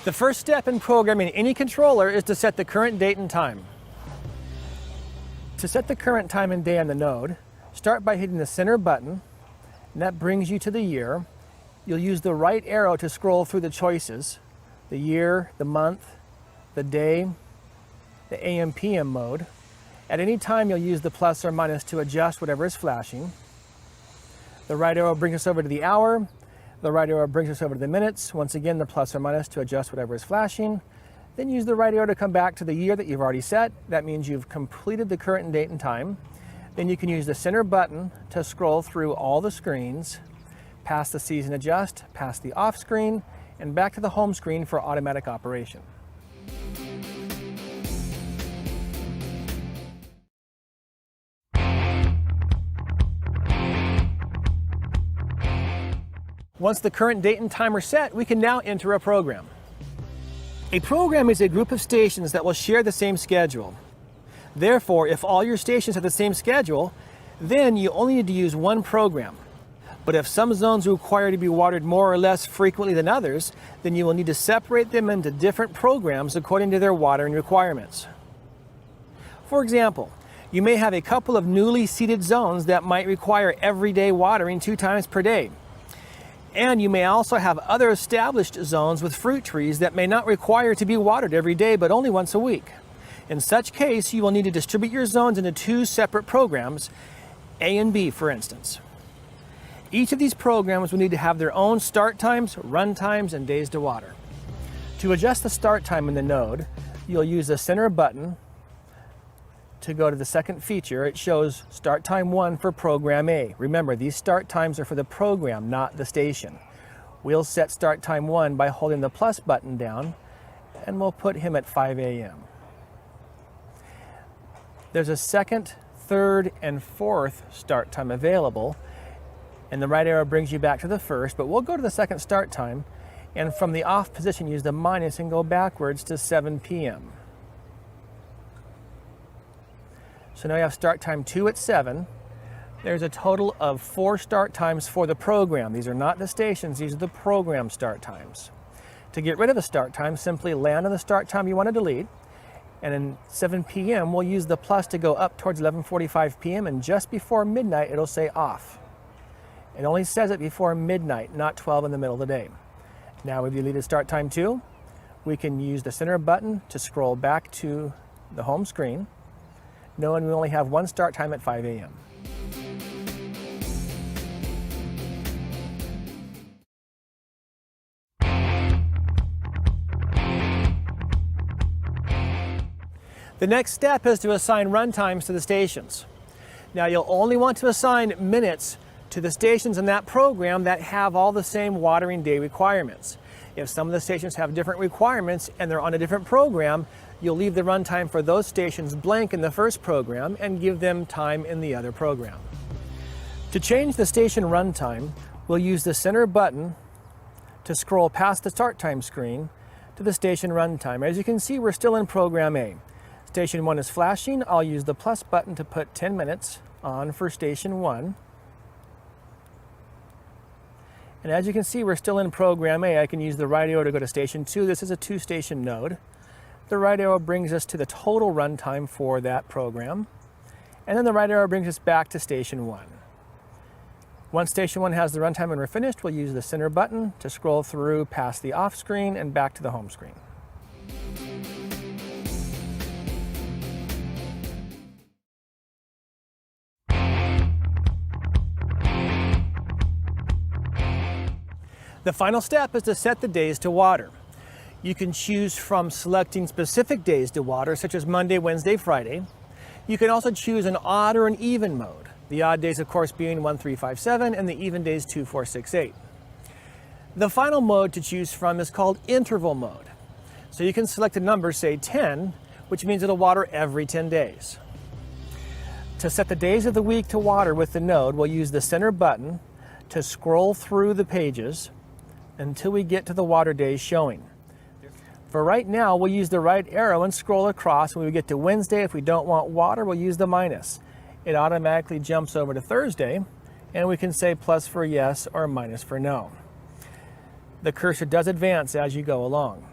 The first step in programming any controller is to set the current date and time. To set the current time and day on the node, start by hitting the center button, and that brings you to the year. You'll use the right arrow to scroll through the choices, the year, the month, the day, the AM/PM mode. At any time, you'll use the plus or minus to adjust whatever is flashing. The right arrow brings us over to the hour. The right arrow brings us over to the minutes. Once again, the plus or minus to adjust whatever is flashing. Then use the right arrow to come back to the year that you've already set. That means you've completed the current date and time. Then you can use the center button to scroll through all the screens, past the season adjust, past the off screen, and back to the home screen for automatic operation. Once the current date and time are set, we can now enter a program. A program is a group of stations that will share the same schedule. Therefore, if all your stations have the same schedule, then you only need to use one program. But if some zones require to be watered more or less frequently than others, then you will need to separate them into different programs according to their watering requirements. For example, you may have a couple of newly seeded zones that might require everyday watering 2 times per day. And you may also have other established zones with fruit trees that may not require to be watered every day but only once a week. In such case, you will need to distribute your zones into 2 separate programs, A and B for instance. Each of these programs will need to have their own start times, run times, and days to water. To adjust the start time in the node, you'll use the center button to go to the second feature. It shows start time 1 for program A. Remember, these start times are for the program, not the station. We'll set start time 1 by holding the plus button down, and we'll put him at 5 a.m. There's a second, third, and fourth start time available, and the right arrow brings you back to the first, but we'll go to the second start time, and from the off position use the minus and go backwards to 7 p.m. So now you have start time 2 at 7. There's a total of 4 start times for the program. These are not the stations, these are the program start times. To get rid of a start time, simply land on the start time you want to delete, and in 7 p.m. we'll use the plus to go up towards 11:45 p.m. and just before midnight it'll say off. It only says it before midnight, not 12 in the middle of the day. Now we've deleted start time 2. We can use the center button to scroll back to the home screen, knowing we only have 1 start time at 5 a.m. The next step is to assign run times to the stations. Now you'll only want to assign minutes to the stations in that program that have all the same watering day requirements. If some of the stations have different requirements and they're on a different program, you'll leave the runtime for those stations blank in the first program and give them time in the other program. To change the station runtime, we'll use the center button to scroll past the start time screen to the station runtime. As you can see, we're still in program A. Station 1 is flashing. I'll use the plus button to put 10 minutes on for station 1. And as you can see, we're still in program A. I can use the right arrow to go to station 2. This is a 2-station node. The right arrow brings us to the total runtime for that program. And then the right arrow brings us back to station 1. Once station 1 has the runtime and we're finished, we'll use the center button to scroll through past the off screen and back to the home screen. The final step is to set the days to water. You can choose from selecting specific days to water, such as Monday, Wednesday, Friday. You can also choose an odd or an even mode. The odd days, of course, being 1, 3, 5, 7, and the even days 2, 4, 6, 8. The final mode to choose from is called interval mode. So you can select a number, say 10, which means it'll water every 10 days. To set the days of the week to water with the node, we'll use the center button to scroll through the pages until we get to the water days showing. For right now, we'll use the right arrow and scroll across. When we get to Wednesday, if we don't want water, we'll use the minus. It automatically jumps over to Thursday, and we can say plus for yes or minus for no. The cursor does advance as you go along.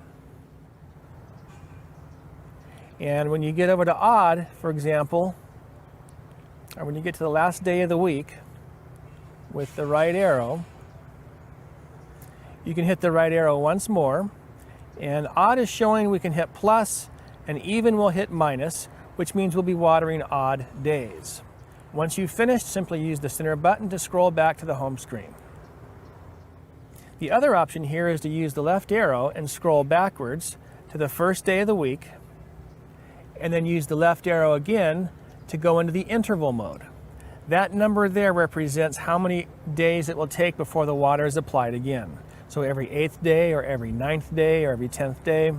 And when you get over to odd, for example, or when you get to the last day of the week with the right arrow, you can hit the right arrow once more. And odd is showing we can hit plus, and even will hit minus, which means we'll be watering odd days. Once you've finished, simply use the center button to scroll back to the home screen. The other option here is to use the left arrow and scroll backwards to the first day of the week, and then use the left arrow again to go into the interval mode. That number there represents how many days it will take before the water is applied again. So every 8th day, or every 9th day, or every 10th day.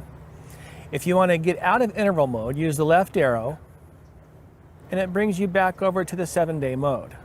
If you want to get out of interval mode, use the left arrow, and it brings you back over to the 7-day mode.